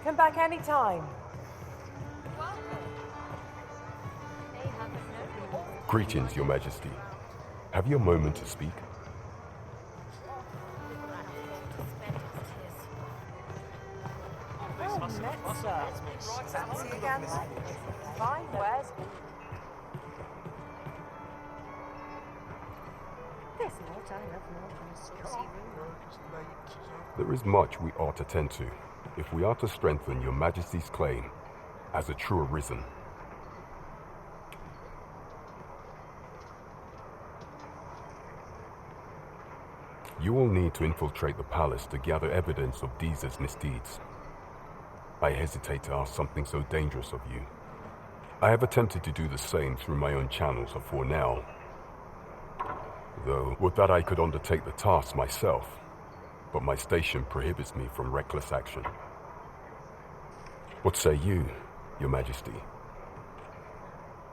Come back anytime. Greetings, Your Majesty. Have you a moment to speak? Oh, Metzer. Fancy again, then? Fine, where's... There's not enough more from a saucy room. There is much we ought to tend to, if we are to strengthen Your Majesty's claim as a true Arisen. You will need to infiltrate the palace to gather evidence of Deez's misdeeds. I hesitate to ask something so dangerous of you. I have attempted to do the same through my own channels before now. Though, would that I could undertake the task myself, but my station prohibits me from reckless action. What say you, Your Majesty?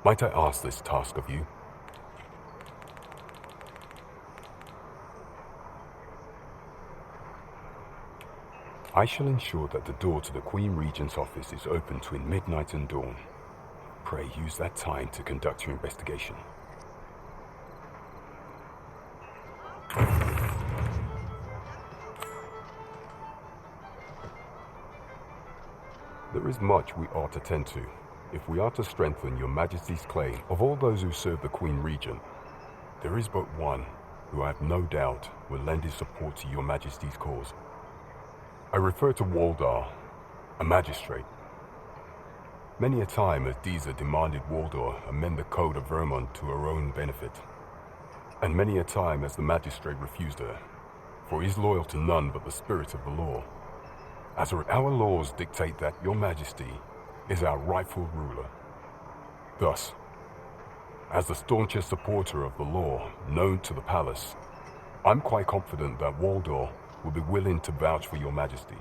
Might I ask this task of you? I shall ensure that the door to the Queen Regent's office is open between midnight and dawn. Pray use that time to conduct your investigation. There is much we ought to tend to, if we are to strengthen Your Majesty's claim. Of all those who serve the Queen Regent, there is but one who I have no doubt will lend his support to Your Majesty's cause. I refer to Waldar, a magistrate. Many a time has Deeza demanded Waldar amend the Code of Vermont to her own benefit. And many a time has the magistrate refused her, for he is loyal to none but the spirit of the law. As our laws dictate that Your Majesty is our rightful ruler. Thus, as the staunchest supporter of the law known to the palace, I'm quite confident that Waldar will be willing to vouch for Your Majesty.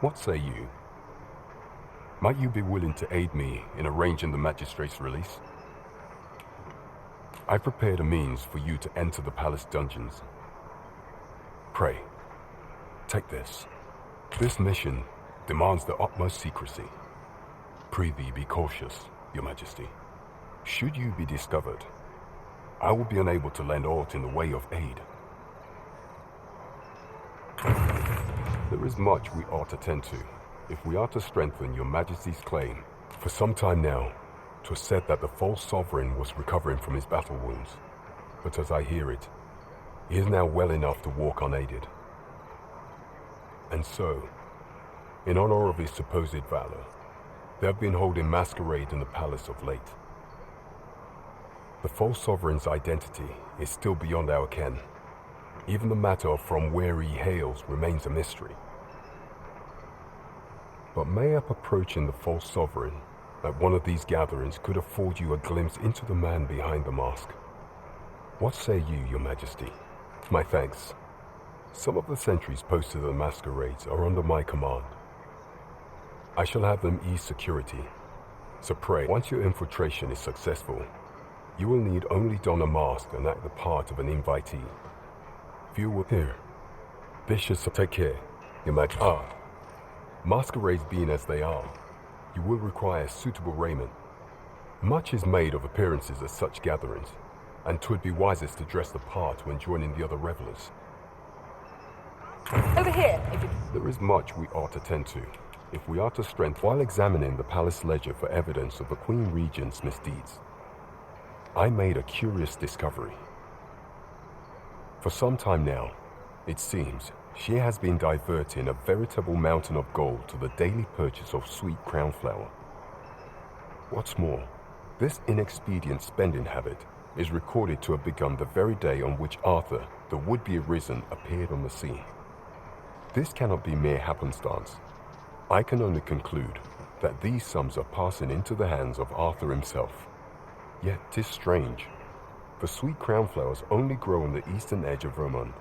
What say you? Might you be willing to aid me in arranging the magistrate's release? I prepared a means for you to enter the palace dungeons. Pray, take this. This mission demands the utmost secrecy. Prithee be cautious, Your Majesty. Should you be discovered, I will be unable to lend aught in the way of aid. There is much we ought to tend to, if we are to strengthen Your Majesty's claim. For some time now, 'twas said that the false sovereign was recovering from his battle wounds, but as I hear it, he is now well enough to walk unaided. And so, in honor of his supposed valor, they have been holding masquerade in the palace of late. The false sovereign's identity is still beyond our ken. Even the matter of from where he hails remains a mystery. But mayhap approaching the false sovereign at one of these gatherings could afford you a glimpse into the man behind the mask. What say you, Your Majesty? My thanks. Some of the sentries posted at the masquerades are under my command. I shall have them ease security. So pray, once your infiltration is successful, you will need only don a mask and act the part of an invitee. Few will here. This should take care, Your Majesty. Masquerades being as they are, you will require suitable raiment. Much is made of appearances at such gatherings, and 'twould be wisest to dress the part when joining the other revelers. Over here, if you... There is much we ought to tend to, if we are to strengthen. While examining the palace ledger for evidence of the Queen Regent's misdeeds, I made a curious discovery. For some time now, it seems, she has been diverting a veritable mountain of gold to the daily purchase of sweet crown flower. What's more, this inexpedient spending habit is recorded to have begun the very day on which Arthur, the would-be Arisen, appeared on the scene. This cannot be mere happenstance. I can only conclude that these sums are passing into the hands of Arthur himself. Yet 'tis strange, for sweet crown flowers only grow on the eastern edge of Vermont.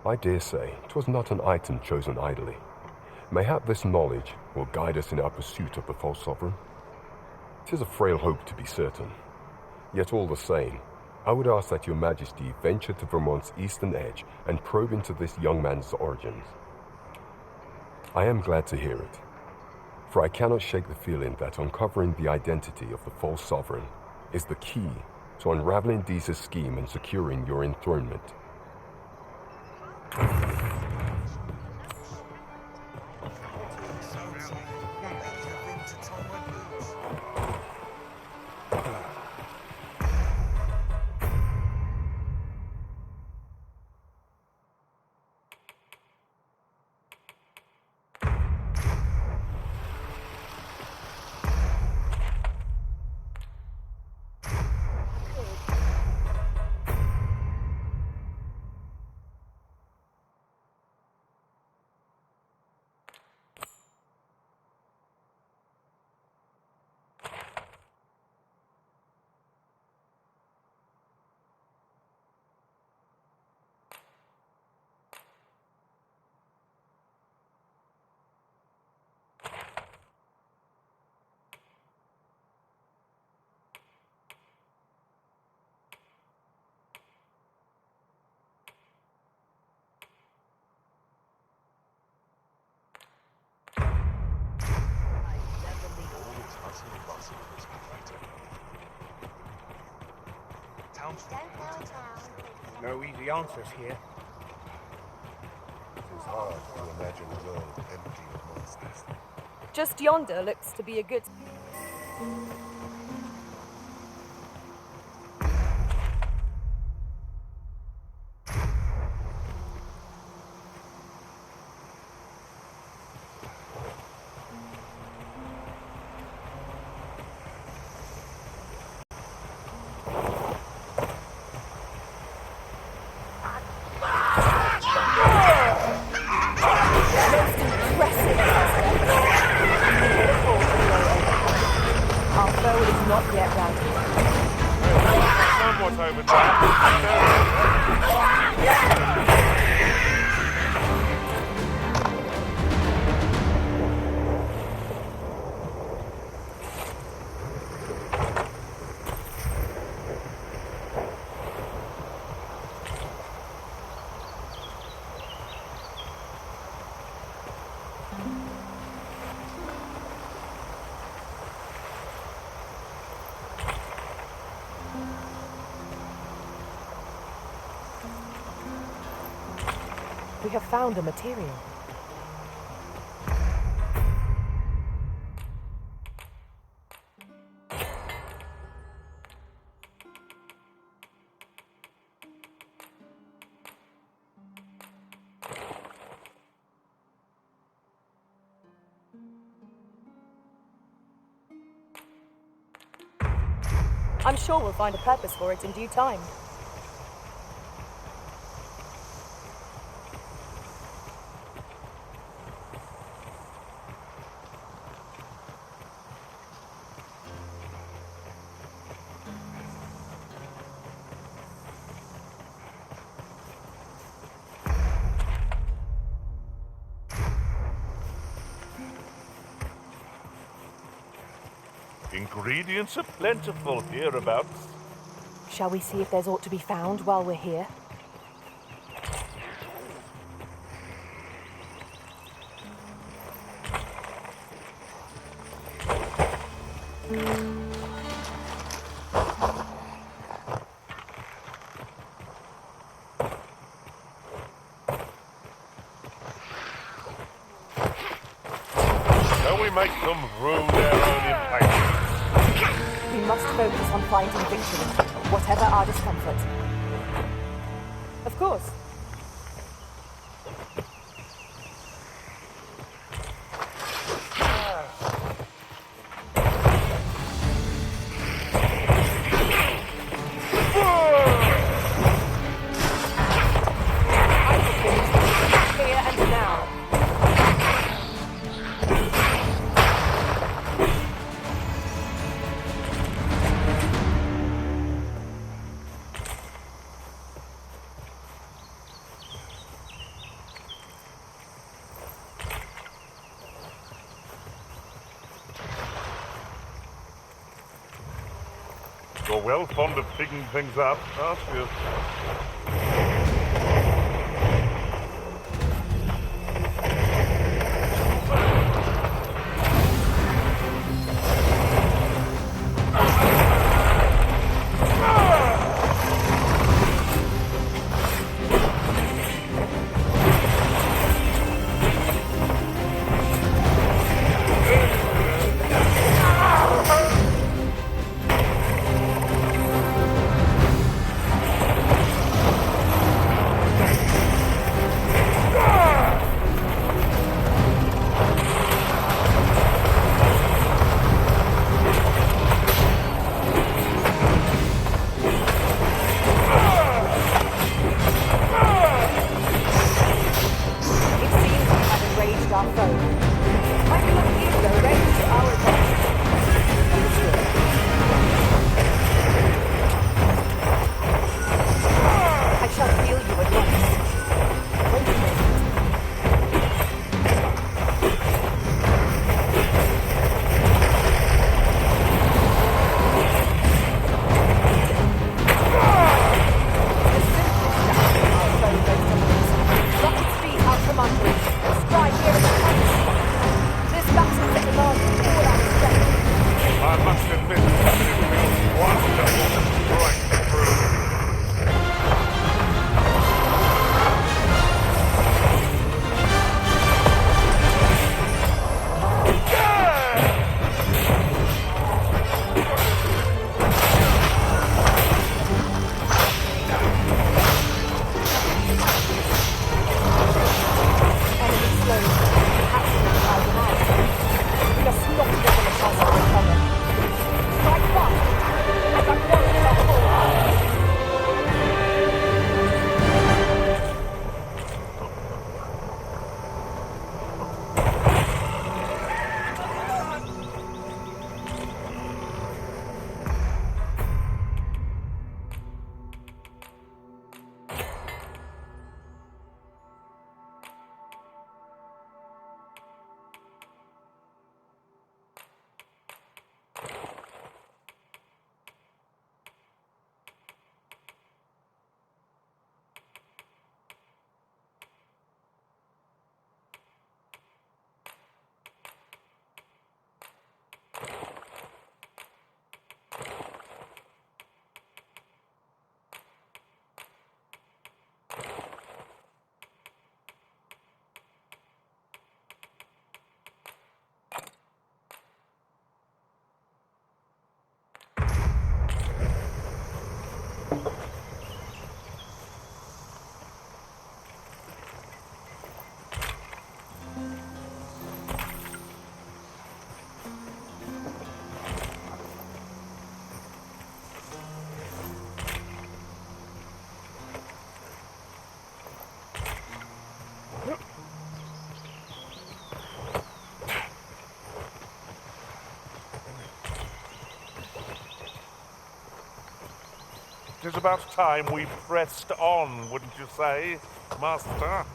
I dare say 'twas not an item chosen idly. Mayhap this knowledge will guide us in our pursuit of the false sovereign. 'Tis a frail hope to be certain. Yet all the same, I would ask that Your Majesty venture to Vermont's eastern edge and probe into this young man's origins. I am glad to hear it, for I cannot shake the feeling that uncovering the identity of the false sovereign is the key to unraveling Deeza's scheme and securing your enthronement. No easy answers here. It is hard to imagine a world empty of monsters. Just yonder looks to be a good... We have found a material. I'm sure we'll find a purpose for it in due time. Ingredients are plentiful hereabouts. Shall we see if there's aught to be found while we're here? Shall we make them rue their own impatience? We must focus on finding victory, whatever our discomfort. Of course. Here and now. You're well fond of picking things up, aren't you? our foe. I cannot give the range to our advantage. Understood. I shall heal you at once. Wait a minute. I must admit that it feels wonderful to strike through. It is about time we pressed on, wouldn't you say, Master?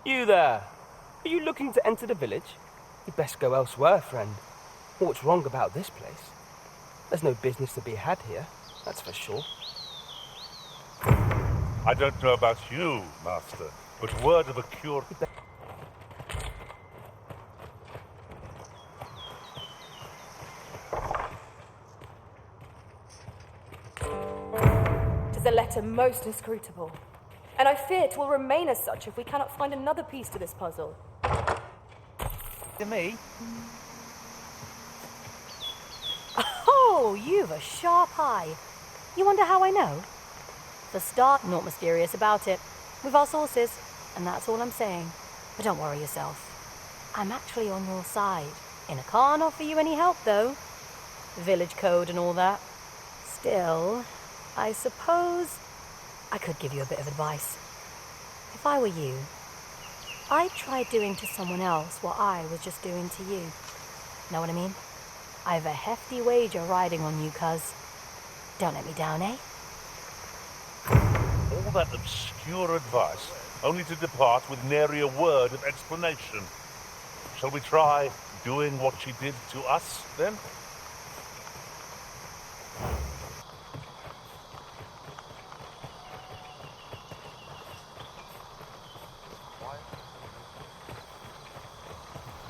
You there! Are you looking to enter the village? You'd best go elsewhere, friend. What's wrong about this place? There's no business to be had here, that's for sure. I don't know about you, Master, but word of a cure... It is a letter most inscrutable, and I fear it will remain as such if we cannot find another piece to this puzzle. To me? Oh, you've a sharp eye. You wonder how I know? For start, naught mysterious about it. We've our sources, and that's all I'm saying. But don't worry yourself. I'm actually on your side. And I can't offer you any help, though. Village code and all that. Still, I suppose I could give you a bit of advice. If I were you, I'd try doing to someone else what I was just doing to you. Know what I mean? I've a hefty wager riding on you, cuz. Don't let me down, eh? All that obscure advice only to depart with nary a word of explanation. Shall we try doing what she did to us, then?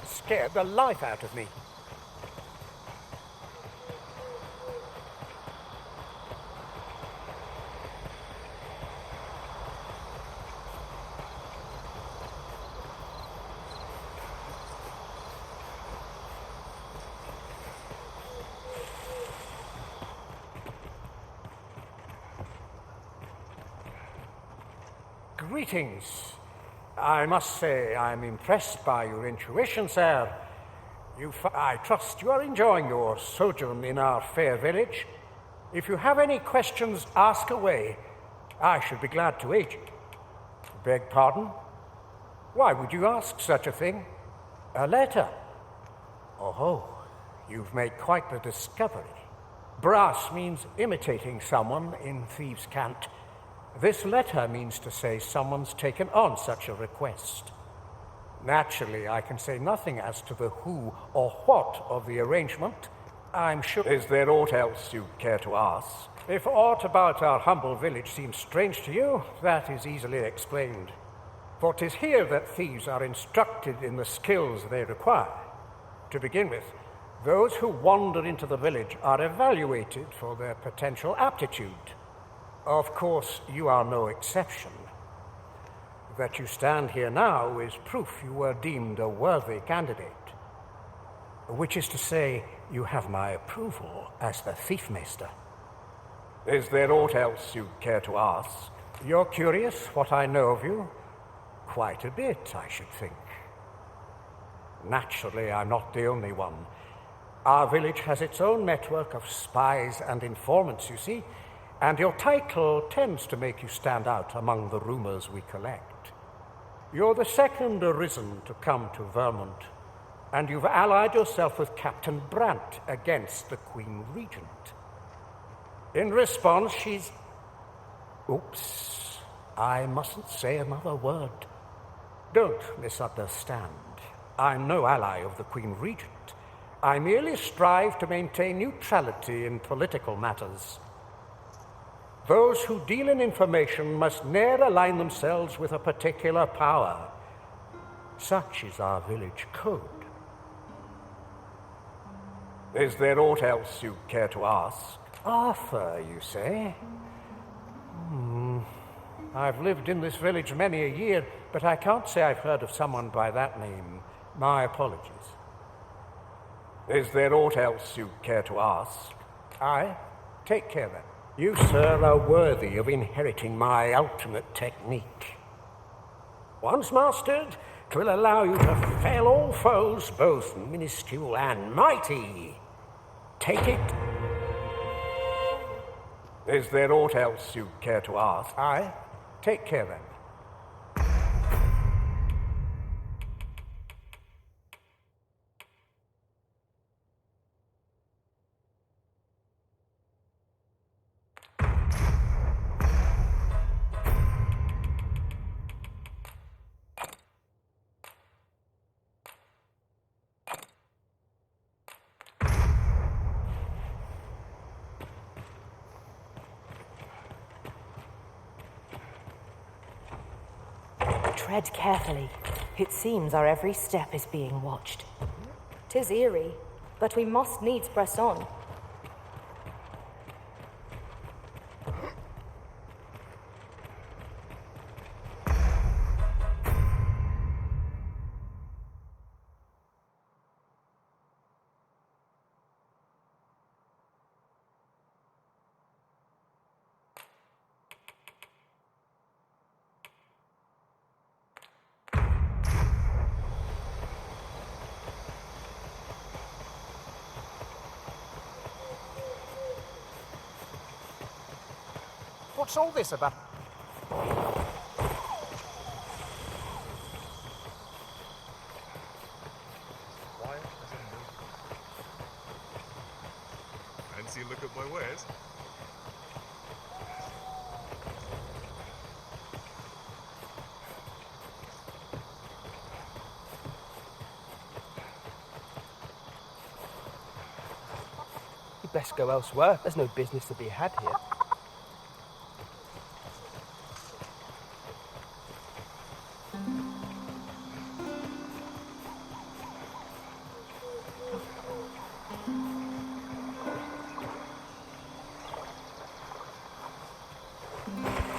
Scared the life out of me. Greetings. I must say I'm impressed by your intuition, sir. I trust you are enjoying your sojourn in our fair village. If you have any questions, ask away. I should be glad to aid you. Beg pardon? Why would you ask such a thing? A letter? Oh, you've made quite the discovery. Brass means imitating someone in thieves' cant. This letter means to say someone's taken on such a request. Naturally, I can say nothing as to the who or what of the arrangement. I'm sure... Is there aught else you care to ask? If aught about our humble village seems strange to you, that is easily explained. For 'tis here that thieves are instructed in the skills they require. To begin with, those who wander into the village are evaluated for their potential aptitude. Of course, you are no exception. That you stand here now is proof you were deemed a worthy candidate. Which is to say, you have my approval as the Thiefmeister. Is there aught else you care to ask? You're curious what I know of you? Quite a bit, I should think. Naturally, I'm not the only one. Our village has its own network of spies and informants, you see, and your title tends to make you stand out among the rumors we collect. You're the second Arisen to come to Vermont, and you've allied yourself with Captain Brandt against the Queen Regent. In response, she's... Oops, I mustn't say another word. Don't misunderstand. I'm no ally of the Queen Regent. I merely strive to maintain neutrality in political matters. Those who deal in information must ne'er align themselves with a particular power. Such is our village code. Is there aught else you care to ask? Arthur, you say? I've lived in this village many a year, but I can't say I've heard of someone by that name. My apologies. Is there aught else you care to ask? Aye. Take care then. You, sir, are worthy of inheriting my ultimate technique. Once mastered, 'twill allow you to fell all foes, both minuscule and mighty. Take it. Is there aught else you care to ask? Aye. Take care then. Tread carefully. It seems our every step is being watched. 'Tis eerie, but we must needs press on. What's all this about? Quiet as a mouse. Fancy a look at my wares? You'd best go elsewhere. There's no business to be had here.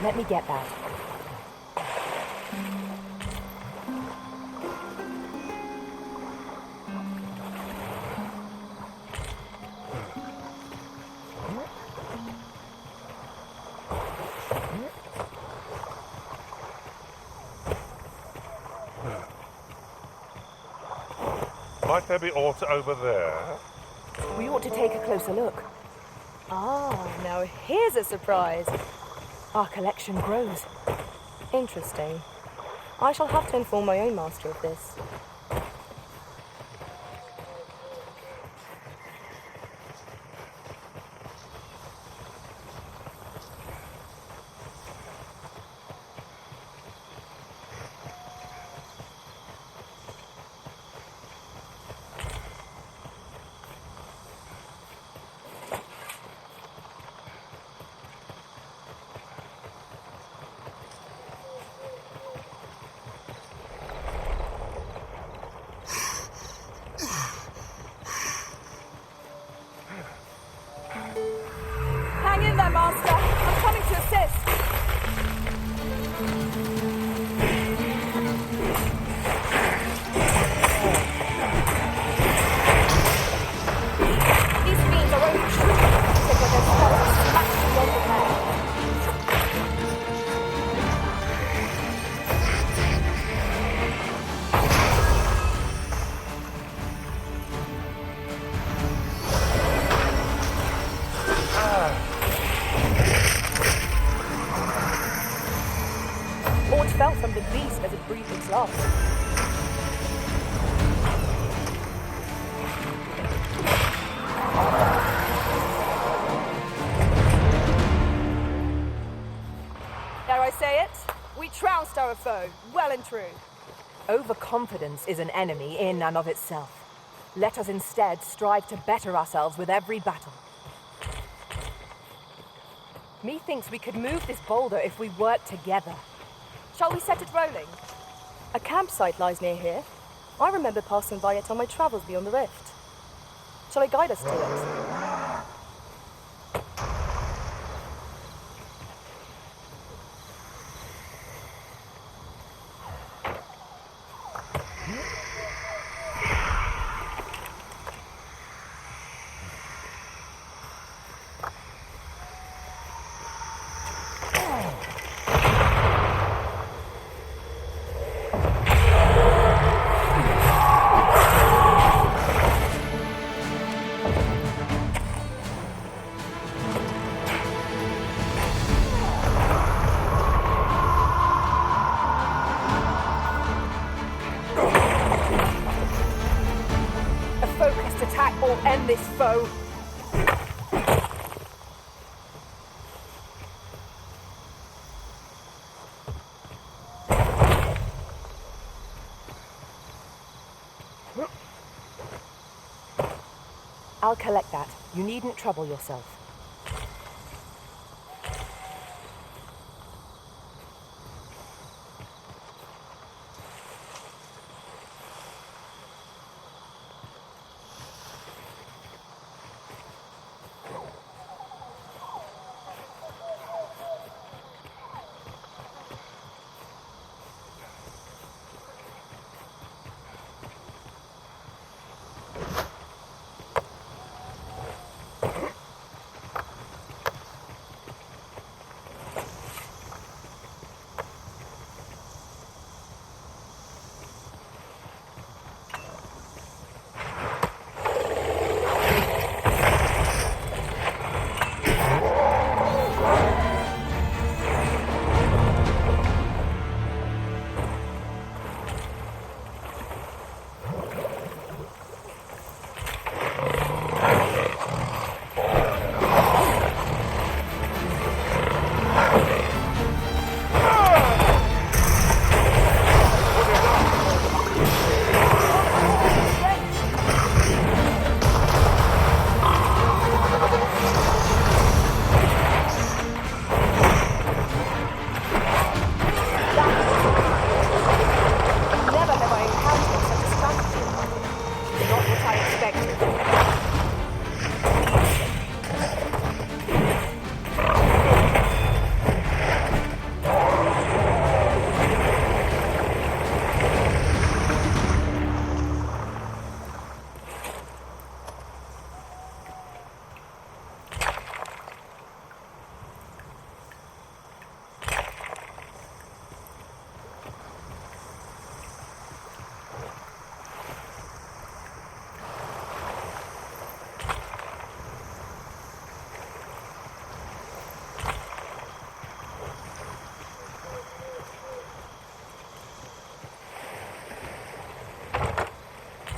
Let me get that. Might there be aught over there? We ought to take a closer look. Ah, now here's a surprise. Our collection grows. Interesting. I shall have to inform my own master of this. Hang in there, Master. I'm coming to assist. These fiends are only truly effective when their spells are smashed beyond repair. Aught fell from the beast as it breathed its last. Dare I say it? We trounced our foe, well and true. Overconfidence is an enemy in and of itself. Let us instead strive to better ourselves with every battle. Methinks we could move this boulder if we work together. Shall we set it rolling? A campsite lies near here. I remember passing by it on my travels beyond the rift. Shall I guide us to it? A focused attack will end this foe. I'll collect that. You needn't trouble yourself.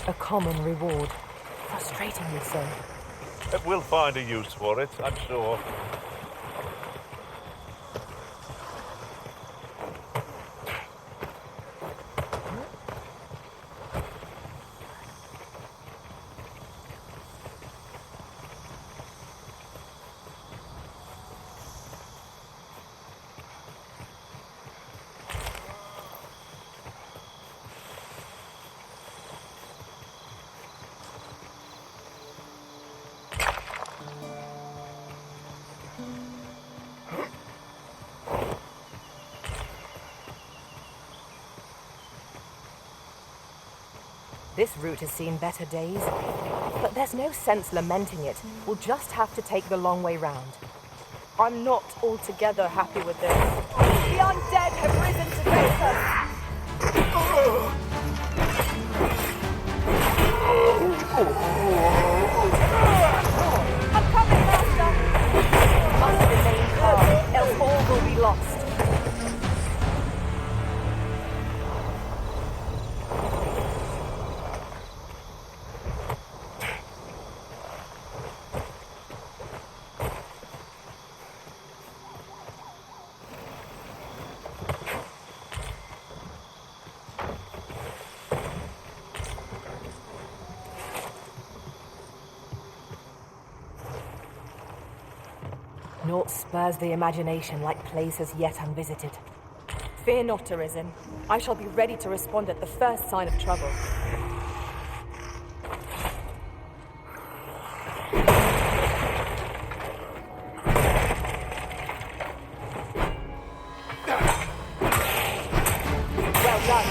A common reward. Frustratingly so. We'll find a use for it, I'm sure. This route has seen better days, but there's no sense lamenting it. We'll just have to take the long way round. I'm not altogether happy with this. The undead have risen to face us. I'm coming, Master. Must remain calm, else all will be lost. Naught spurs the imagination like places yet unvisited. Fear not, Arisen. I shall be ready to respond at the first sign of trouble. Well done.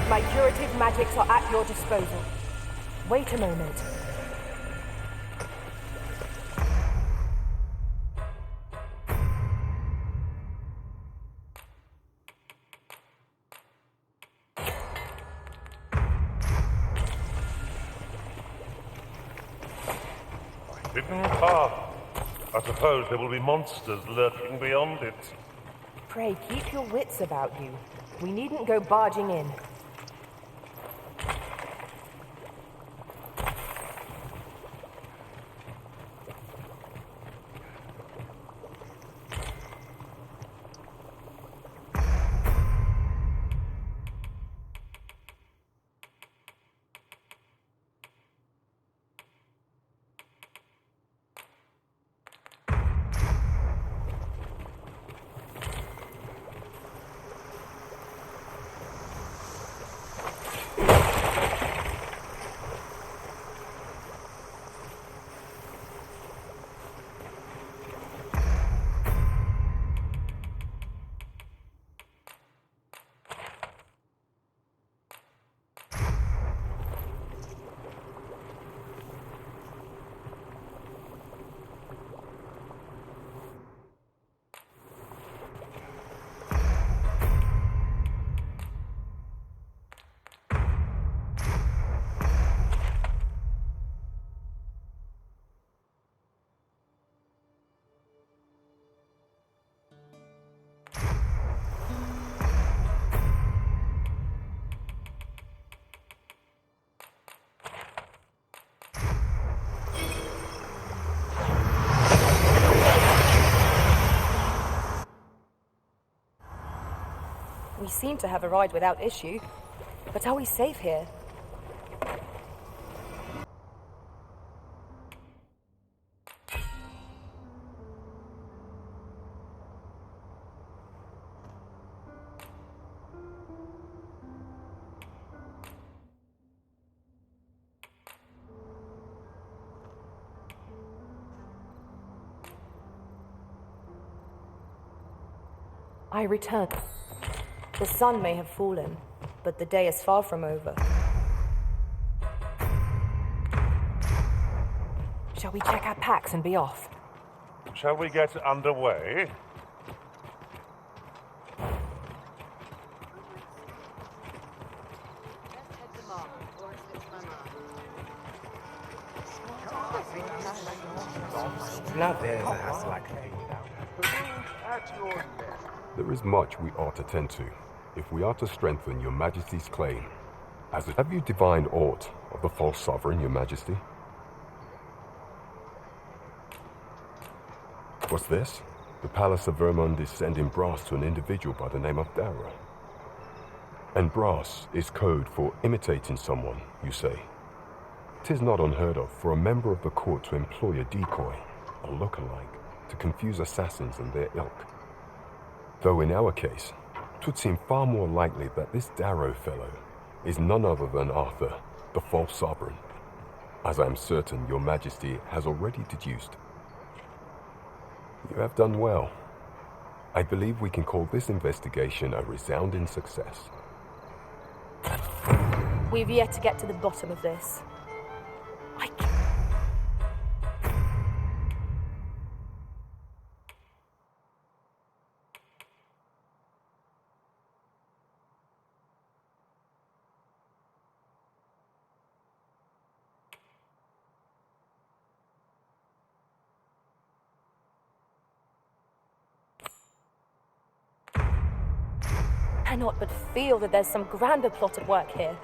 My curative magics are at your disposal. Wait a moment. Hidden path. I suppose there will be monsters lurking beyond it. Pray, keep your wits about you. We needn't go barging in. We seem to have arrived without issue. But are we safe here? I return. The sun may have fallen, but the day is far from over. Shall we check our packs and be off? Shall we get underway? There is much we ought to tend to, if we are to strengthen your Majesty's claim. Have you divined aught of the false sovereign, your Majesty? What's this? The Palace of Vermund is sending brass to an individual by the name of Dara. And brass is code for imitating someone, you say. 'Tis not unheard of for a member of the court to employ a decoy, a look-alike, to confuse assassins and their ilk. Though in our case, 'twould seem far more likely that this Darrow fellow is none other than Arthur, the false sovereign, as I am certain your Majesty has already deduced. You have done well. I believe we can call this investigation a resounding success. We've yet to get to the bottom of this. I cannot but feel that there's some grander plot at work here.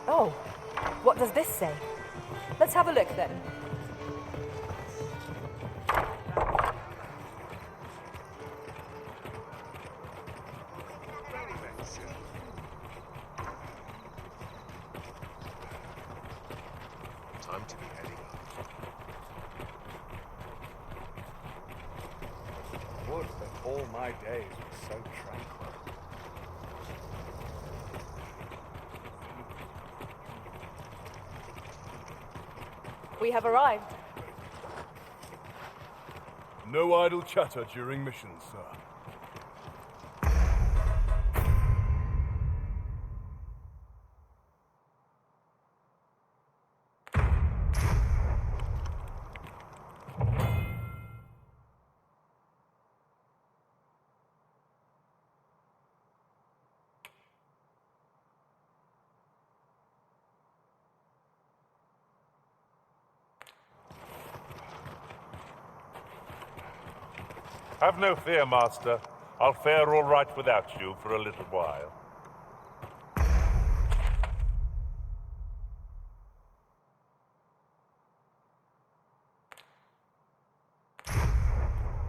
Oh, what does this say? Let's have a look then. Time to be heading up. Would that all my days were so tranquil. We have arrived. No idle chatter during missions, sir. Have no fear, Master. I'll fare all right without you for a little while.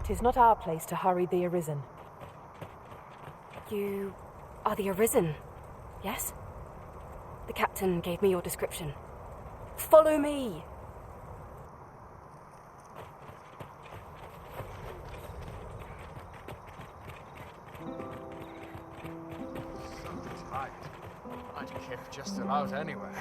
"'Tis not our place to hurry the Arisen." You are the Arisen, yes? The captain gave me your description. Follow me! Tight. I'd kick just about anywhere.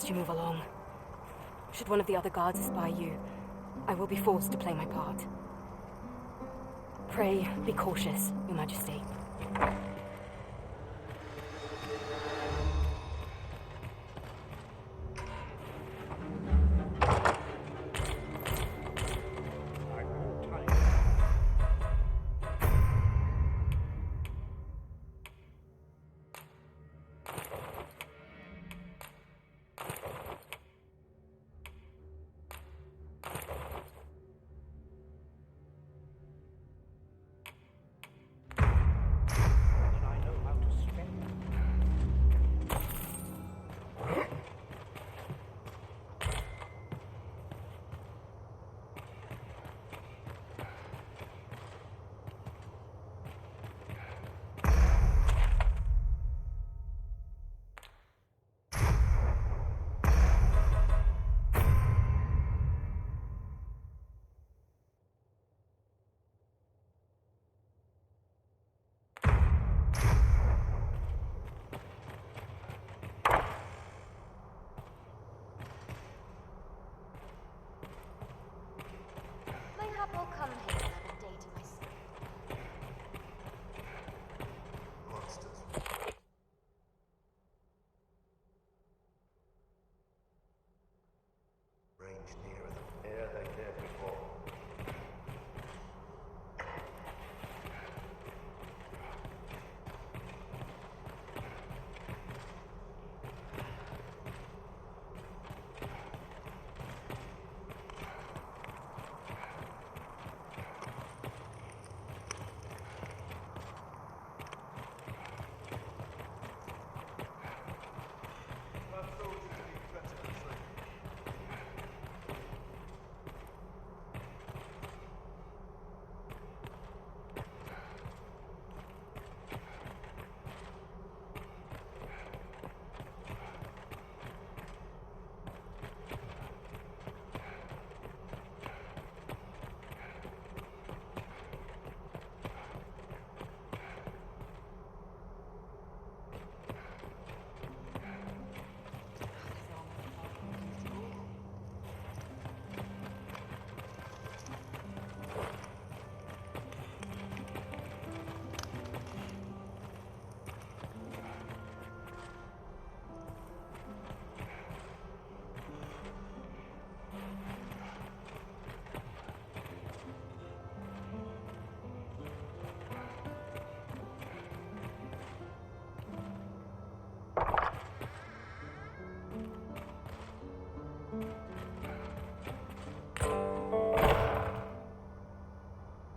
You move along. Should one of the other guards espy you, I will be forced to play my part. Pray, be cautious, Your Majesty.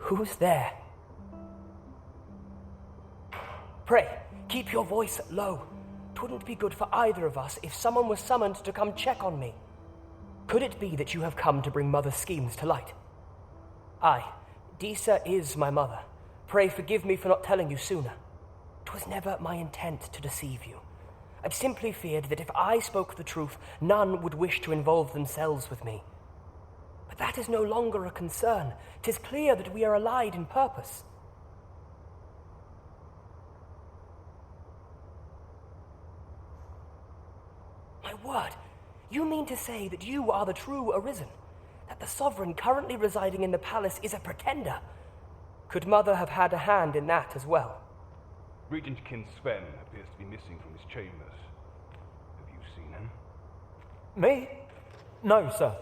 Who's there? Pray, keep your voice low. 'Twouldn't be good for either of us if someone was summoned to come check on me. Could it be that you have come to bring Mother's schemes to light? Aye, Disa is my mother. Pray forgive me for not telling you sooner. 'Twas never my intent to deceive you. I'd simply feared that if I spoke the truth, none would wish to involve themselves with me. But that is no longer a concern. 'Tis clear that we are allied in purpose. My word, you mean to say that you are the true Arisen? That the sovereign currently residing in the palace is a pretender? Could Mother have had a hand in that as well? Regent King Sven appears to be missing from his chambers. Have you seen him? Me? No, sir.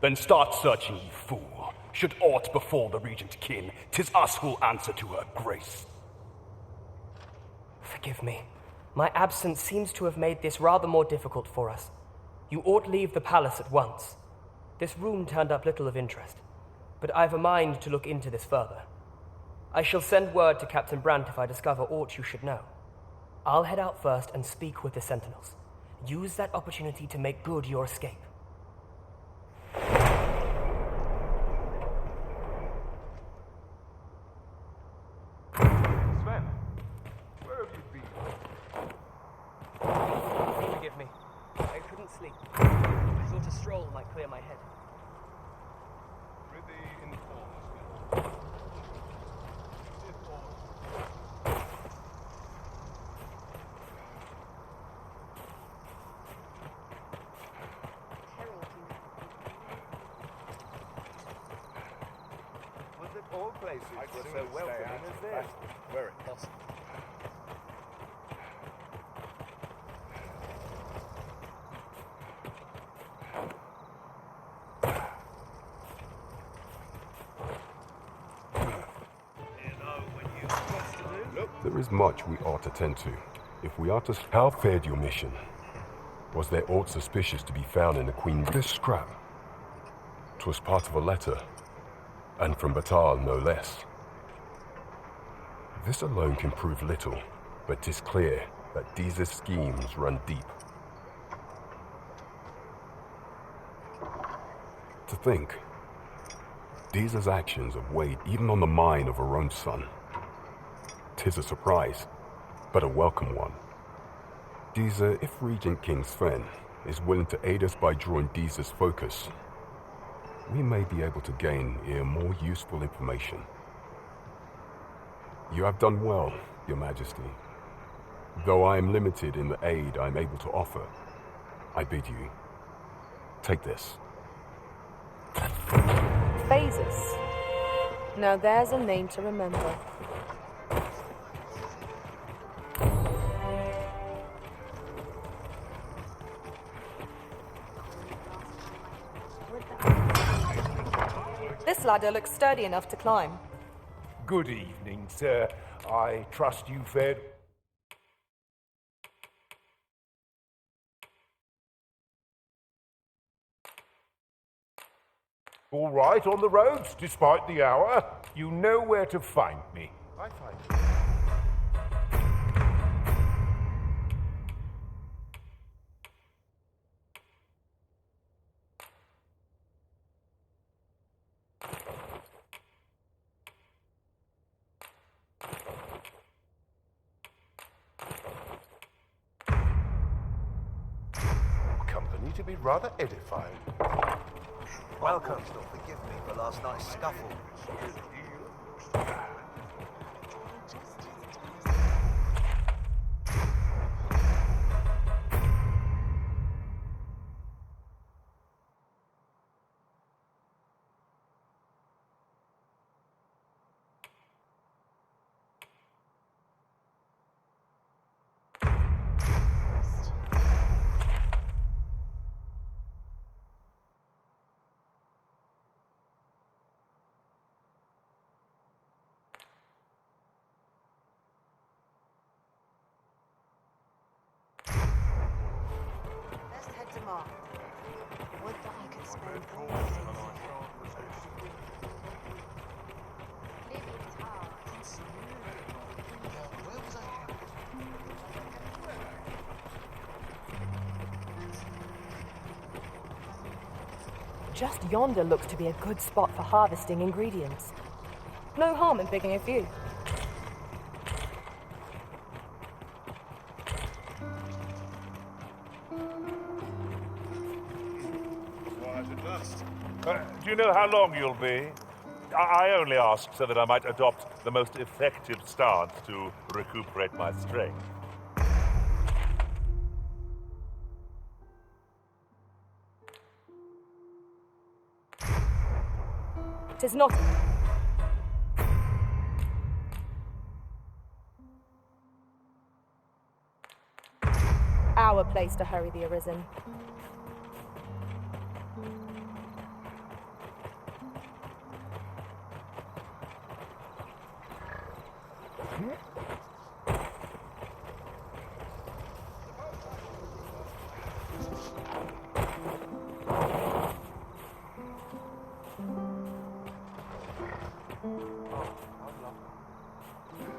Then start searching, you fool. Should aught befall the Regent Kin, 'tis us who'll answer to her grace. Forgive me. My absence seems to have made this rather more difficult for us. You ought leave the palace at once. This room turned up little of interest, but I've a mind to look into this further. I shall send word to Captain Brandt if I discover aught you should know. I'll head out first and speak with the Sentinels. Use that opportunity to make good your escape. Sven, where have you been? Forgive me. I couldn't sleep. I thought a stroll might clear my head. Prithee inform us. Was it all places I'd were sooner so stay welcoming out as of this? Bastard, were it possible. There is much we ought to tend to. If we are to... How fared your mission? Was there aught suspicious to be found in the Queen... This scrap. 'Twas part of a letter. And from Batal, no less. This alone can prove little, but 'tis clear that Disa's schemes run deep. To think, Disa's actions have weighed even on the mind of her own son. 'Tis a surprise, but a welcome one. Disa, if Regent King Sven is willing to aid us by drawing Disa's focus, we may be able to gain more useful information. You have done well, Your Majesty. Though I am limited in the aid I am able to offer, I bid you, take this. Phases. Now there's a name to remember. This ladder looks sturdy enough to climb. Good evening, sir. I trust you fared... All right on the roads, despite the hour. You know where to find me. I find you. Company to be rather edifying. Welcome. Please don't forgive me for last night's scuffle. Just yonder looks to be a good spot for harvesting ingredients. No harm in picking a few. Quiet at last. Do you know how long you'll be? I only asked so that I might adopt the most effective stance to recuperate my strength. Tis not. Our place to hurry the Arisen.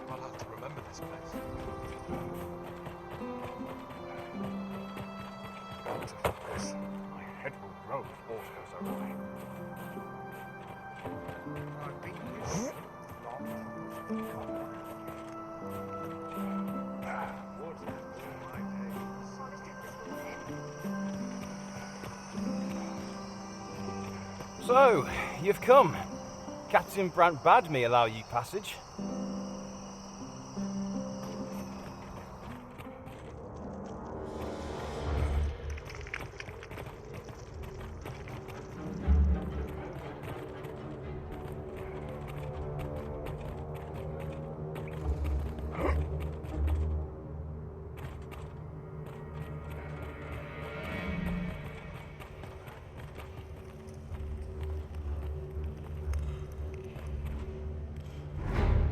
I'll have to remember this place. My head will grow if all goes awry. I've been used So, you've come. Captain Brant bade me allow you passage.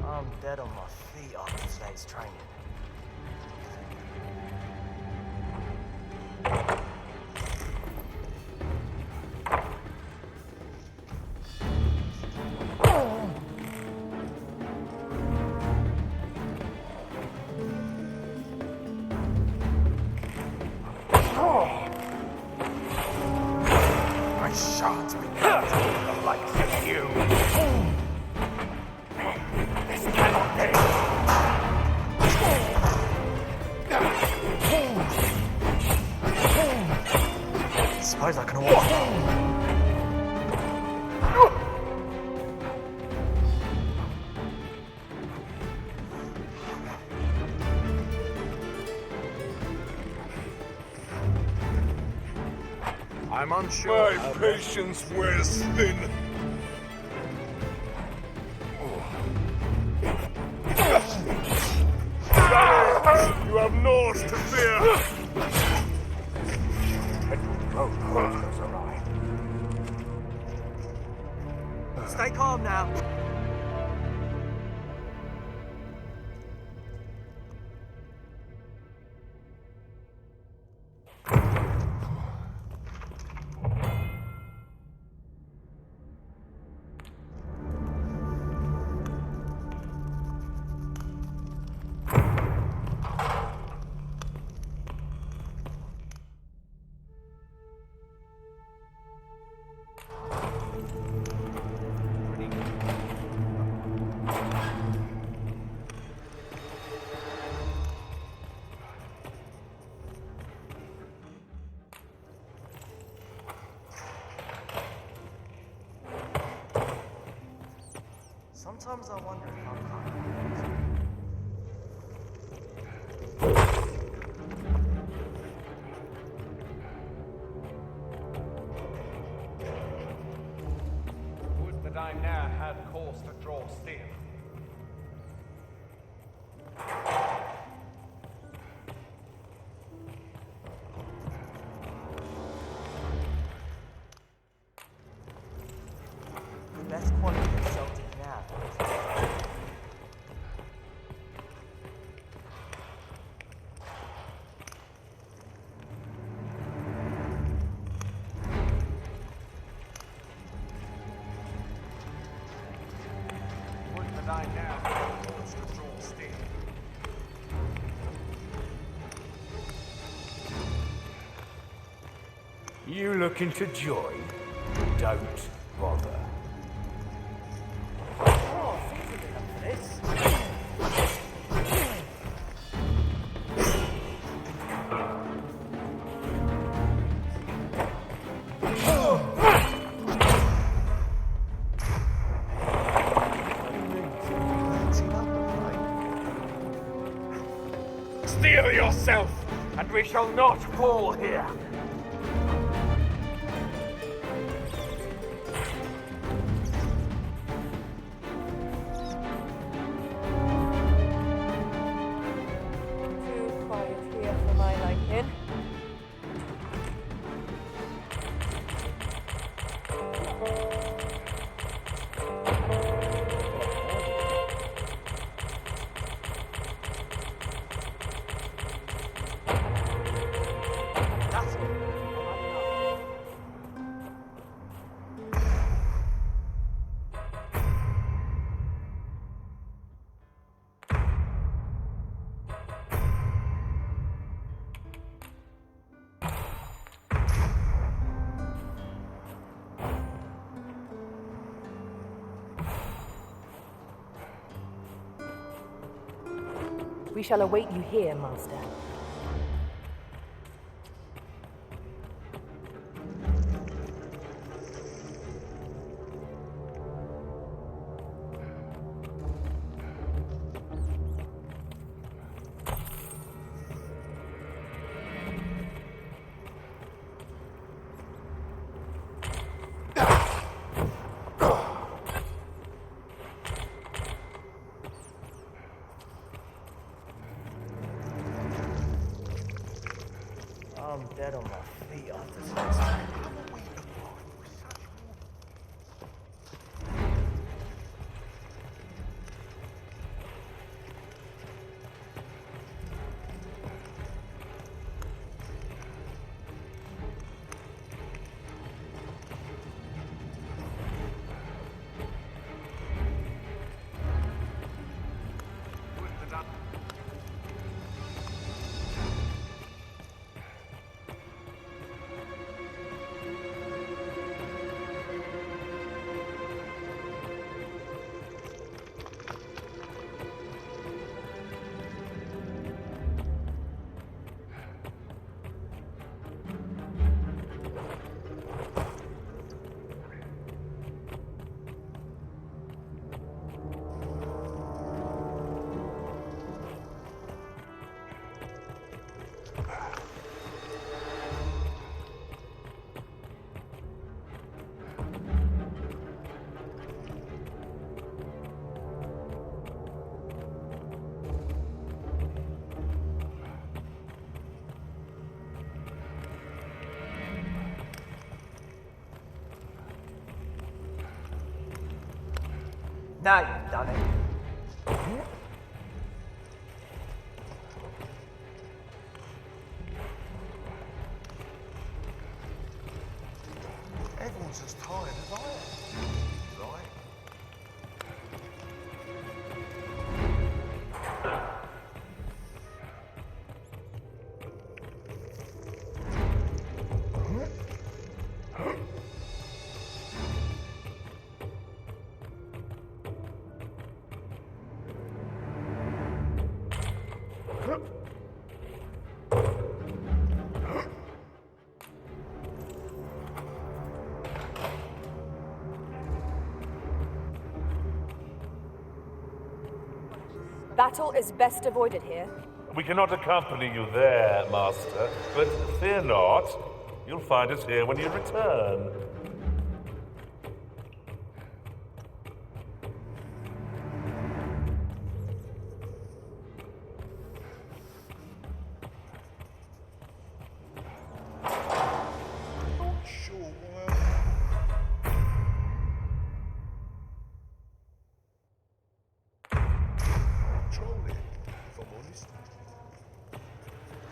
I'm dead on my feet after today's training. I shan't be the likes of you. This cannot be. Suppose I can walk. I'm unsure. My patience wears thin. You have naught to fear. Stay calm now. Sometimes I wonder if I'm Would that I now had cause to draw steel. the best quality of Celtic nav. Would that I now had cause to draw steel. You looking to join? Don't bother. Oh, things are good for this. Steel yourself, and we shall not fall here. Too quiet here for my liking. We shall await you here, Master. I'm dead on my feet after this. Now you've done it. Everyone's as tired as I am. Right? Battle is best avoided here. We cannot accompany you there, Master, but fear not. You'll find us here when you return. Not sure why. Control it, if I'm honest.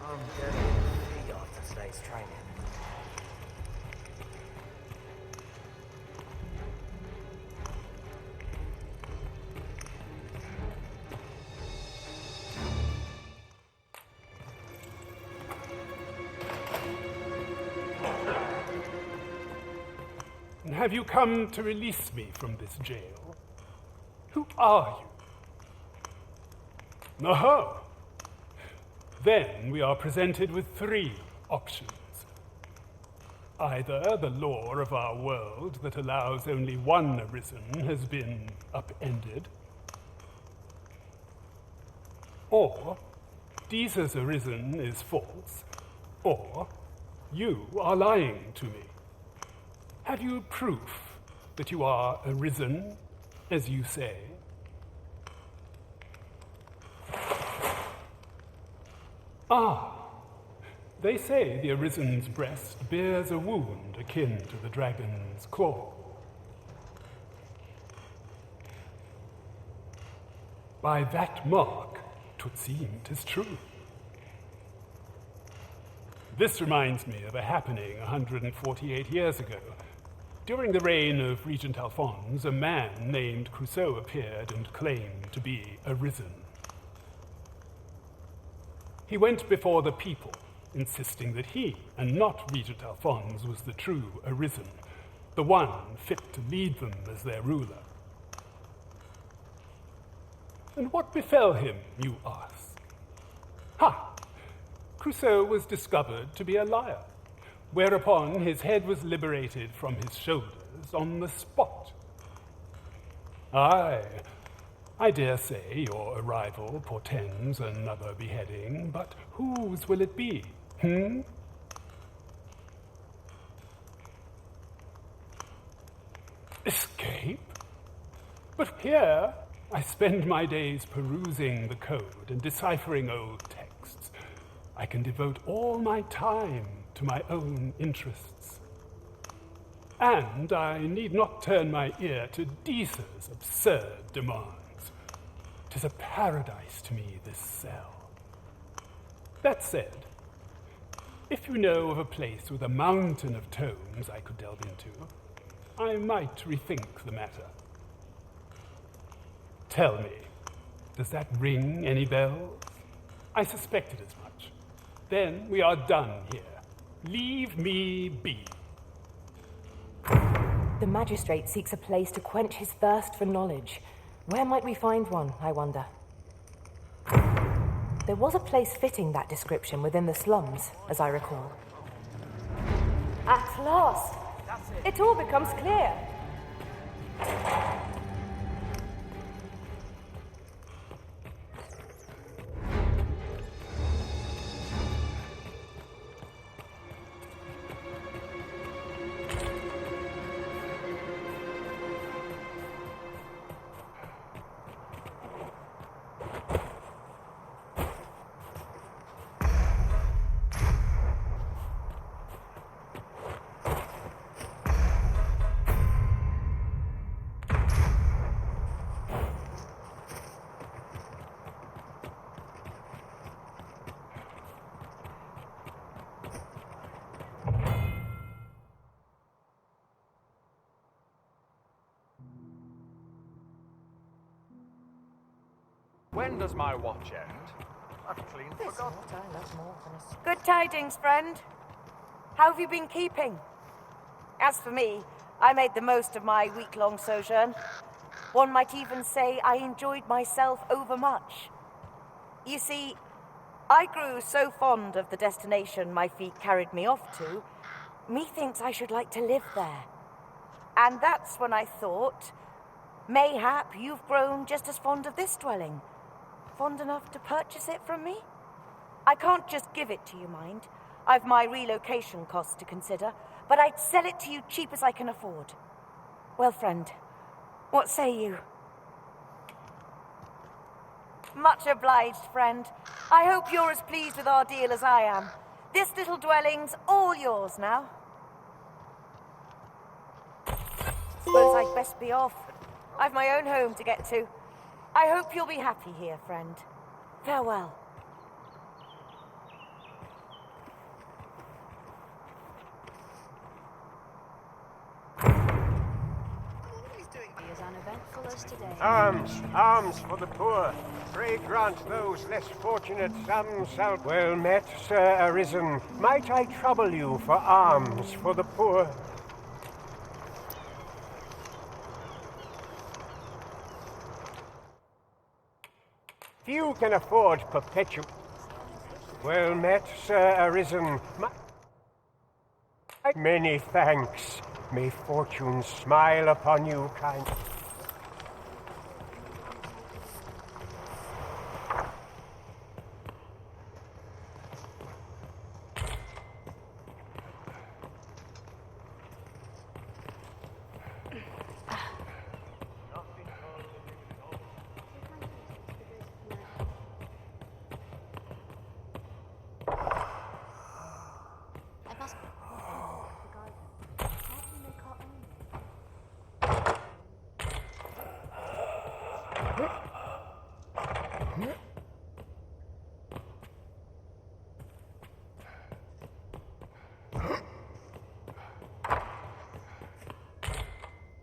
I'm dead on my feet after today's training. have you come to release me from this jail? Who are you? Oh. Then we are presented with 3 options. Either the law of our world that allows only one Arisen has been upended, or Deeza's Arisen is false, or you are lying to me. Have you proof that you are Arisen, as you say? They say the Arisen's breast bears a wound akin to the dragon's claw. By that mark, 'twould seem 'tis true. This reminds me of a happening 148 years ago. During the reign of Regent Alphonse, a man named Crusoe appeared and claimed to be Arisen. He went before the people, insisting that he, and not Regent Alphonse, was the true Arisen, the one fit to lead them as their ruler. And what befell him, you ask? Crusoe was discovered to be a liar, whereupon his head was liberated from his shoulders on the spot. Aye, I dare say your arrival portends another beheading, but whose will it be? Escape? But here I spend my days perusing the code and deciphering old texts. I can devote all my time to my own interests. And I need not turn my ear to Deeza's absurd demands. 'Tis a paradise to me, this cell. That said, if you know of a place with a mountain of tomes I could delve into, I might rethink the matter. Tell me, does that ring any bells? I suspected as much. Then we are done here. Leave me be. The magistrate seeks a place to quench his thirst for knowledge. Where might we find one, I wonder? There was a place fitting that description within the slums, as I recall. At last! It all becomes clear. When does my watch end? I've clean forgotten. Good tidings, friend. How have you been keeping? As for me, I made the most of my week-long sojourn. One might even say I enjoyed myself overmuch. You see, I grew so fond of the destination my feet carried me off to, methinks I should like to live there. And that's when I thought, mayhap you've grown just as fond of this dwelling. Fond enough to purchase it from me? I can't just give it to you, mind. I've my relocation costs to consider, but I'd sell it to you cheap as I can afford. Well, friend, what say you? Much obliged, friend. I hope you're as pleased with our deal as I am. This little dwelling's all yours now. Suppose I'd best be off. I've my own home to get to. I hope you'll be happy here, friend. Farewell. As uneventful as today. Arms for the poor. Pray grant those less fortunate some salt. Well met, Sir Arisen. Might I trouble you for alms for the poor? Few can afford perpetual. Well met, Sir Arisen. Many thanks. May fortune smile upon you, kind.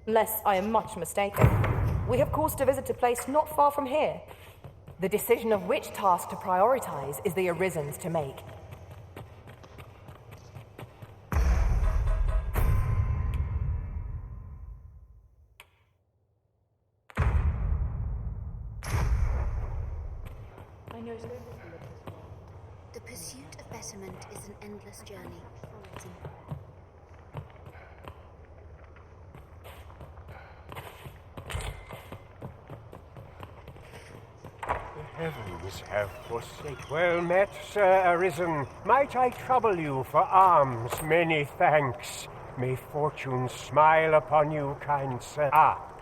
Unless I am much mistaken. We have cause to visit a place not far from here. The decision of which task to prioritize is the Arisen's to make. The pursuit of betterment is an endless journey. Heavens have forsaken. Well met, Sir Arisen. Might I trouble you for alms? Many thanks. May fortune smile upon you, kind sir.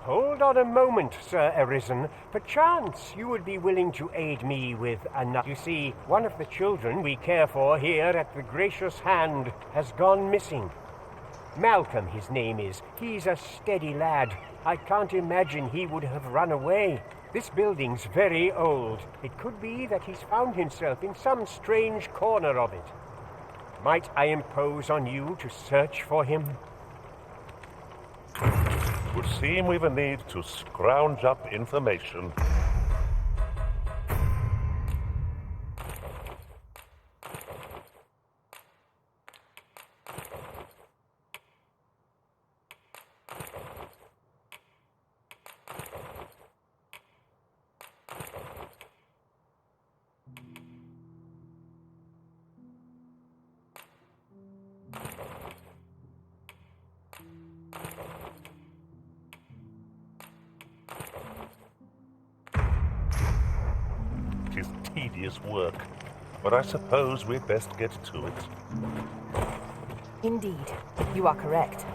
Hold on a moment, Sir Arisen. Perchance you would be willing to aid me with another. You see, one of the children we care for here at the Gracious Hand has gone missing. Malcolm, his name is. He's a steady lad. I can't imagine he would have run away. This building's very old. It could be that he's found himself in some strange corner of it. Might I impose on you to search for him? It would seem we've a need to scrounge up information. It is tedious work, but I suppose we'd best get to it. Indeed, you are correct.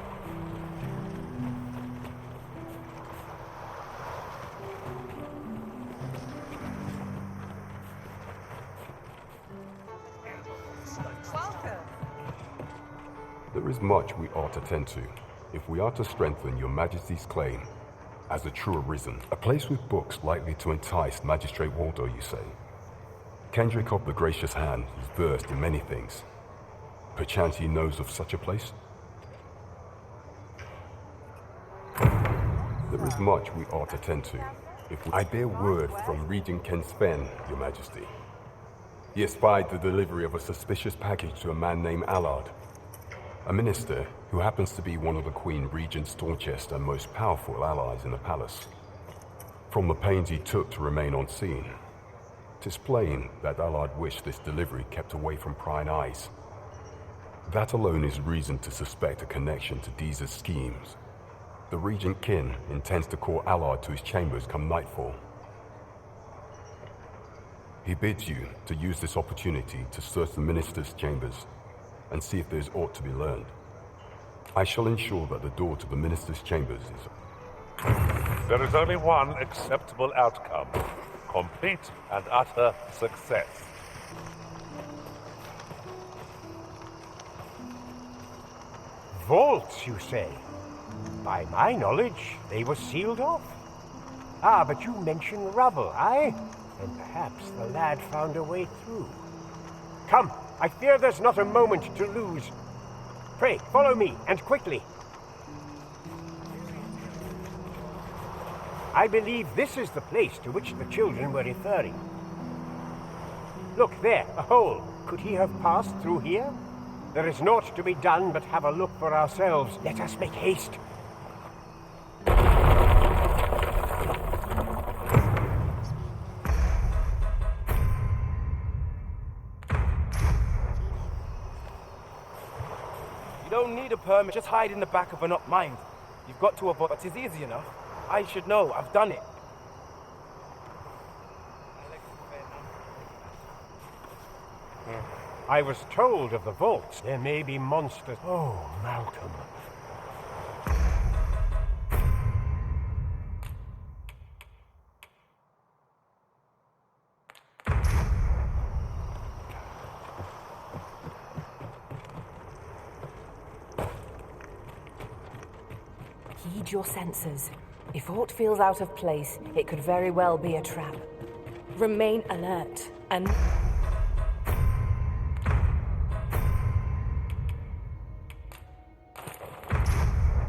There is much we ought to tend to, if we are to strengthen your Majesty's claim as a true Arisen. A place with books likely to entice Magistrate Waldo, you say? Kendrick of the Gracious Hand is versed in many things. Perchance he knows of such a place? There is much we ought to tend to. I bear word from Regent Ken Sven, Your Majesty. He espied the delivery of a suspicious package to a man named Allard, a minister who happens to be one of the Queen Regent's staunchest and most powerful allies in the palace. From the pains he took to remain on scene, 'tis plain that Allard wished this delivery kept away from prying eyes. That alone is reason to suspect a connection to Deeza's schemes. The Regent Kin intends to call Allard to his chambers come nightfall. He bids you to use this opportunity to search the minister's chambers and see if there's aught to be learned. I shall ensure that the door to the minister's chambers is... There is only one acceptable outcome. Complete and utter success. Vaults, you say? By my knowledge, they were sealed off. But you mentioned rubble, aye? And perhaps the lad found a way through. Come, I fear there's not a moment to lose. Pray, follow me, and quickly. I believe this is the place to which the children were referring. Look there, a hole. Could he have passed through here? There is naught to be done but have a look for ourselves. Let us make haste. don't need a permit. Just hide in the back of an up mind. You've got to avoid, but it's easy enough. I should know. I've done it. I was told of the vaults. There may be monsters. Oh, Malcolm. Heed your senses. If aught feels out of place, it could very well be a trap. Remain alert and...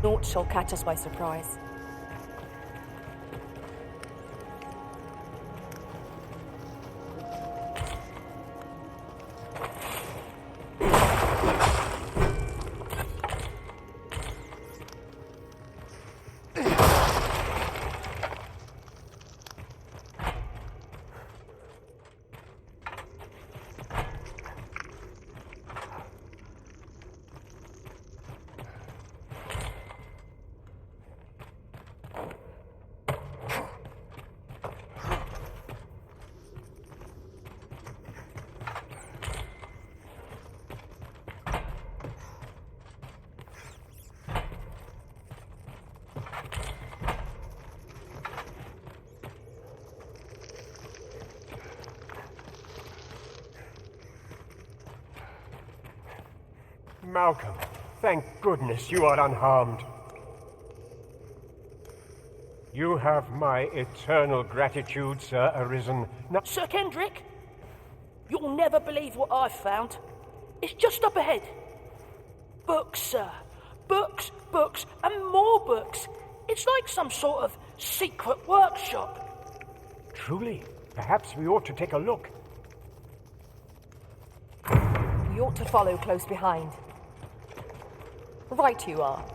naught shall catch us by surprise. Malcolm, thank goodness you are unharmed. You have my eternal gratitude, Sir Arisen. Now, Sir Kendrick, you'll never believe what I've found. It's just up ahead. Books, sir. Books, books, and more books. It's like some sort of secret workshop. Truly, perhaps we ought to take a look. We ought to follow close behind. Right you are.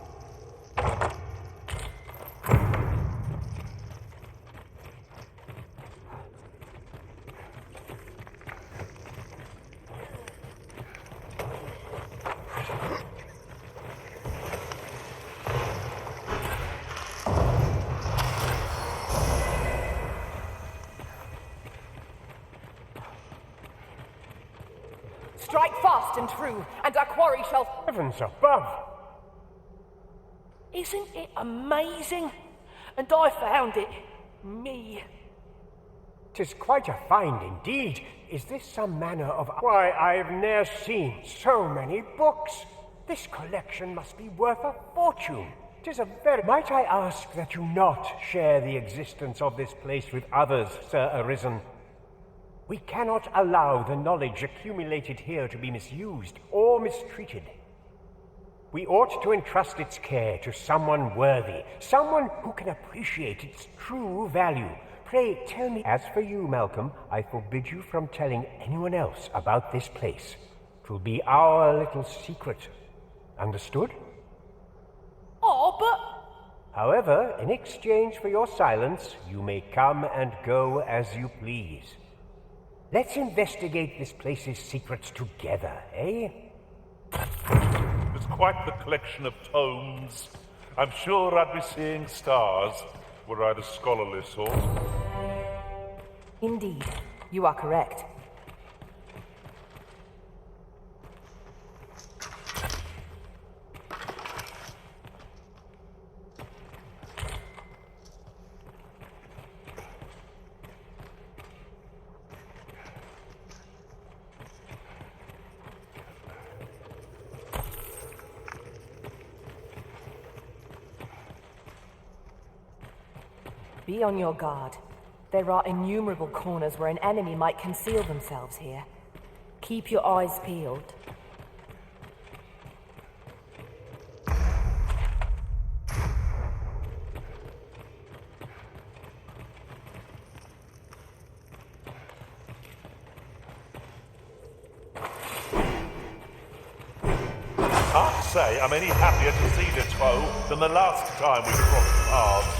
Strike fast and true, and our quarry shall... Heavens above! Isn't it amazing? And I found it. Me. 'Tis quite a find indeed. Is this some manner of... Why, I've ne'er seen so many books. This collection must be worth a fortune. 'Tis a very... Might I ask that you not share the existence of this place with others, Sir Arisen? We cannot allow the knowledge accumulated here to be misused or mistreated. We ought to entrust its care to someone worthy, someone who can appreciate its true value. Pray tell me. As for you, Malcolm, I forbid you from telling anyone else about this place. 'Twill be our little secret. Understood? Oh, but... However, in exchange for your silence, you may come and go as you please. Let's investigate this place's secrets together, eh? It's quite the collection of tomes. I'm sure I'd be seeing stars were I the scholarly sort. Indeed, you are correct. Be on your guard. There are innumerable corners where an enemy might conceal themselves here. Keep your eyes peeled. Can't say I'm any happier to see the foe than the last time we crossed paths.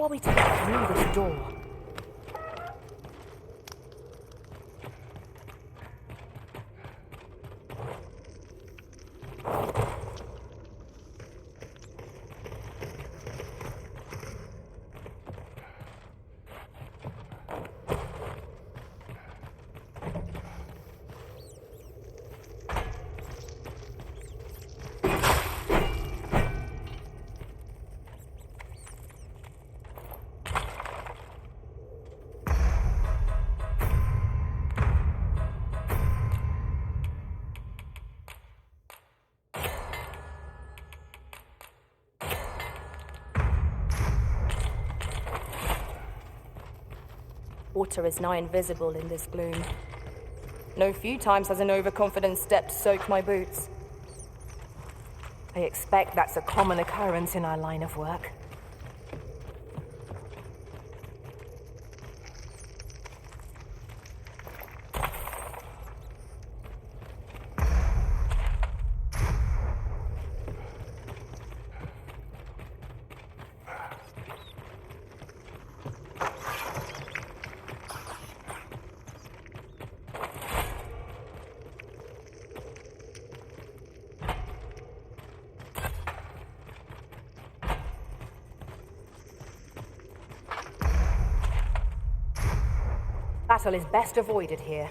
are we to get through this door? Water is nigh invisible in this gloom. No few times has an overconfident step soaked my boots. I expect that's a common occurrence in our line of work. Battle is best avoided here.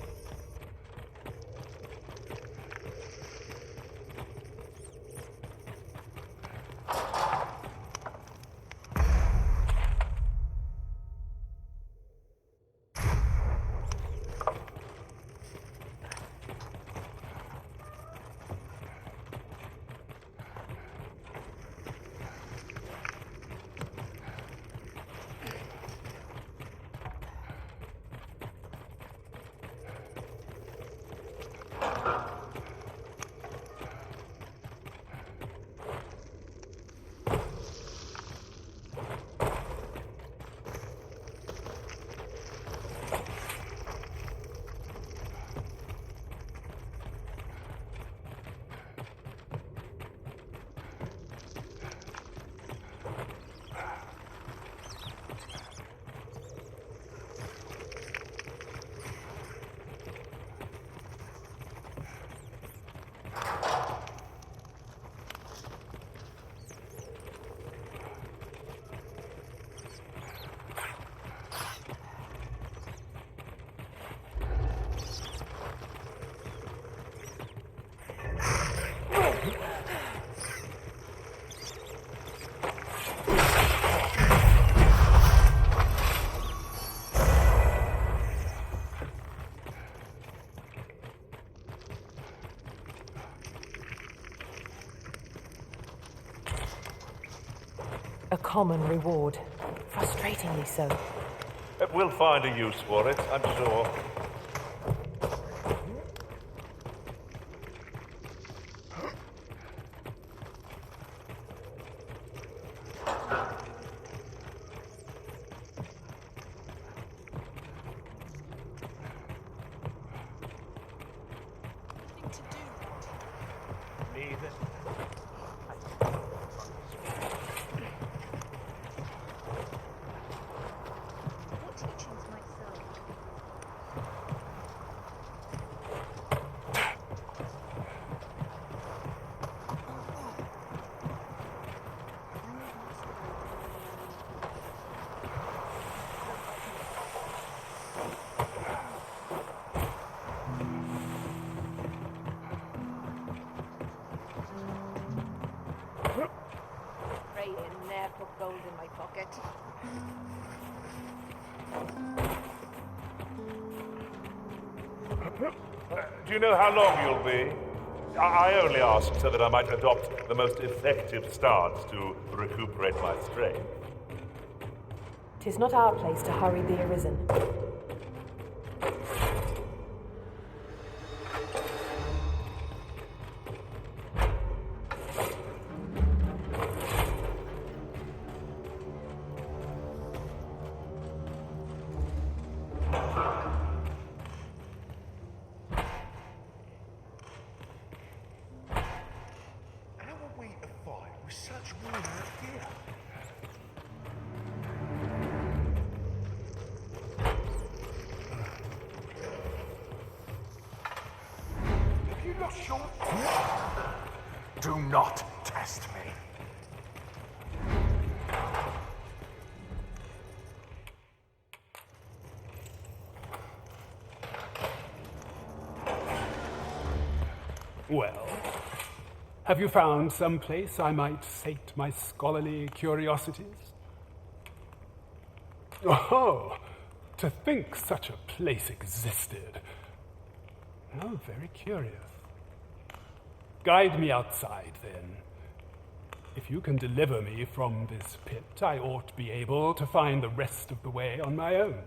A common reward. Frustratingly so. We'll find a use for it, I'm sure. Gold in my pocket. Do you know how long you'll be? I only ask so that I might adopt the most effective stance to recuperate my strength. 'Tis not our place to hurry the Arisen. sure? Do not test me. Well, have you found some place I might sate my scholarly curiosities? Oh, to think such a place existed. Oh, very curious. Guide me outside, then. If you can deliver me from this pit, I ought to be able to find the rest of the way on my own.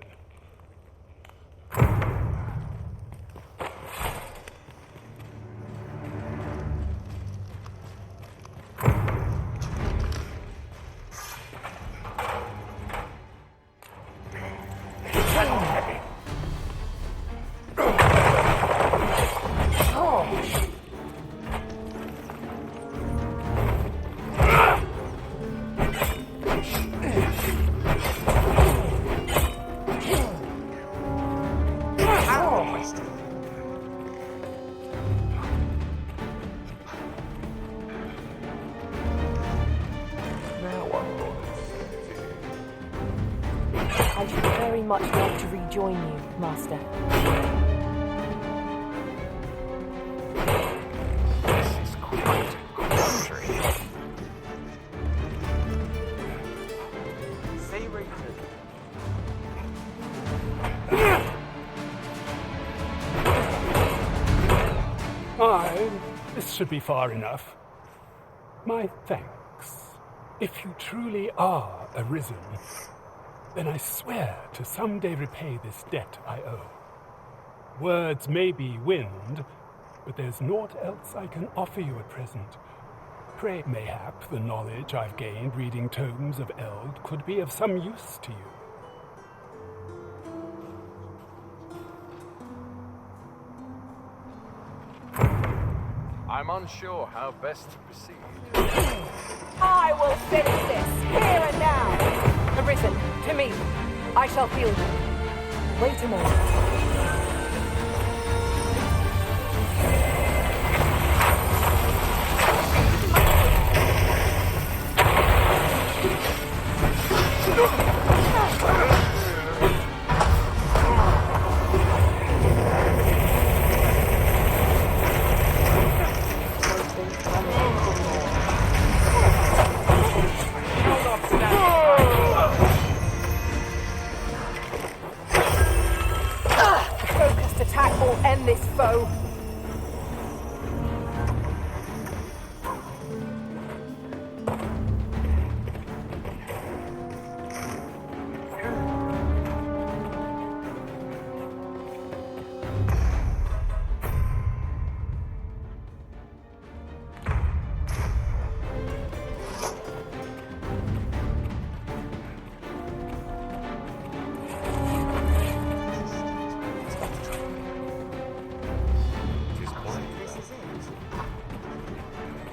I should very much like to rejoin you, Master. This is quite a quandary. Say Rachel. This should be far enough. My thanks. If you truly are Arisen, then I swear to someday repay this debt I owe. Words may be wind, but there's naught else I can offer you at present. Pray, mayhap the knowledge I've gained reading tomes of Eld could be of some use to you. I'm unsure how best to proceed. I will finish this, here and now! Arisen, to me. I shall heal you. Wait a moment. Focused attack will end this foe.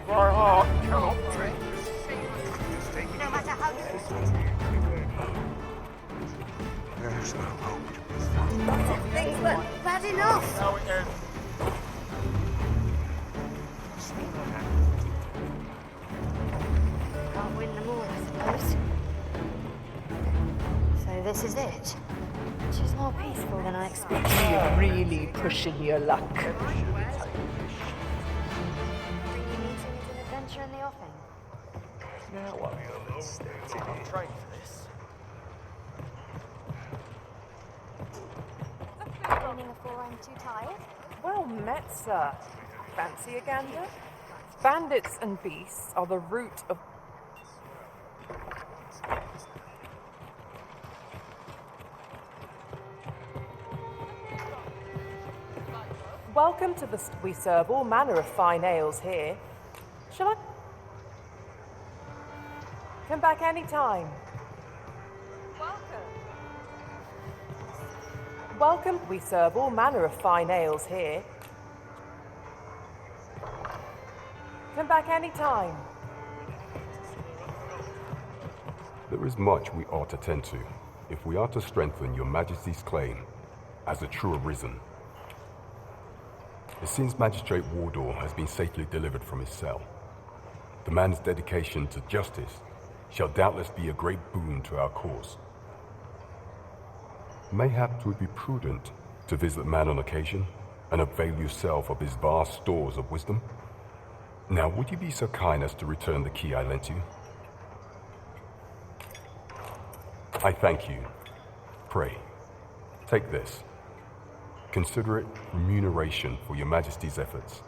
My heart cannot take No matter how you There's no hope to be found. things, but bad enough. Now it ends. Can't win them all, I suppose. So this is it. Which is more peaceful than I expected. You're really pushing your luck. Bring you meeting is an adventure in the offing. Now what? I'm trained for this. Training before I'm too tired. Well met, sir. Fancy a gander? Bandits and beasts are the root of... Welcome to the... We serve all manner of fine ales here. Shall I... Come back any time. Welcome. We serve all manner of fine ales here. Come back any time. There is much we ought to tend to if we are to strengthen your Majesty's claim as a true Arisen. It seems Magistrate Wardor has been safely delivered from his cell. The man's dedication to justice shall doubtless be a great boon to our cause. Mayhap 'twould be prudent to visit the man on occasion and avail yourself of his vast stores of wisdom. Now, would you be so kind as to return the key I lent you? I thank you. Pray, take this. Consider it remuneration for your Majesty's efforts.